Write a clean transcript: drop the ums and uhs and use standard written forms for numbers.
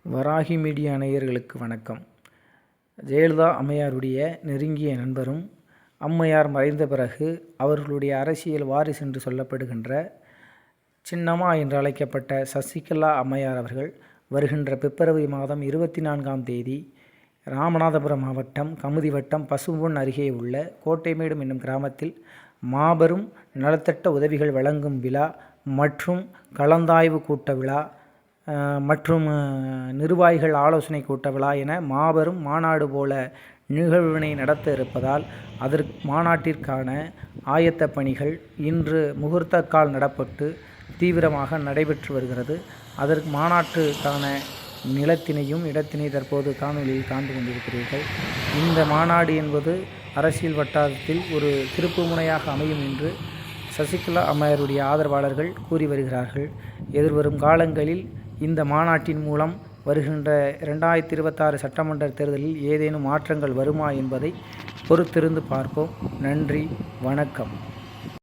Varahi media நேயர்களுக்கு வணக்கம். ஜெயலலிதா அம்மையாருடைய நெருங்கிய நண்பரும் அம்மையார் மறைந்த பிறகு அவர்களுடைய அரசியல் வாரிசு என்று சொல்லப்படுகின்ற சின்னம்மா என்று அழைக்கப்பட்ட சசிகலா அம்மையார் அவர்கள் வருகின்ற பிப்ரவரி மாதம் 24ஆம் தேதி ராமநாதபுரம் மாவட்டம் கமுதி வட்டம் பசும்பொன் அருகே உள்ள கோட்டைமேடு என்னும் கிராமத்தில் மாபெரும் நலத்திட்ட உதவிகள் வழங்கும் விழா மற்றும் கலந்தாய்வு கூட்ட விழா மற்றும் நிர்வாகிகள் ஆலோசனை கூட்ட விழா என மாபெரும் மாநாடு போல நிகழ்வினை நடத்த இருப்பதால் அதற்கு மாநாட்டிற்கான ஆயத்த பணிகள் இன்று முகூர்த்தக்கால் நடப்பட்டு தீவிரமாக நடைபெற்று வருகிறது. அதற்கு மாநாட்டுக்கான நிலத்தினையும் இடத்தினை தற்போது காணொலியில் காண்டு கொண்டிருக்கிறீர்கள். இந்த மாநாடு என்பது அரசியல் வட்டாரத்தில் ஒரு திருப்பு முனையாக அமையும் என்று சசிகலா அம்மையாருடைய ஆதரவாளர்கள் கூறி வருகிறார்கள். எதிர்வரும் காலங்களில் இந்த மாநாட்டின் மூலம் வருகின்ற 2026 சட்டமன்ற தேர்தலில் ஏதேனும் மாற்றங்கள் வருமா என்பதை பொறுத்திருந்து பார்ப்போம். நன்றி, வணக்கம்.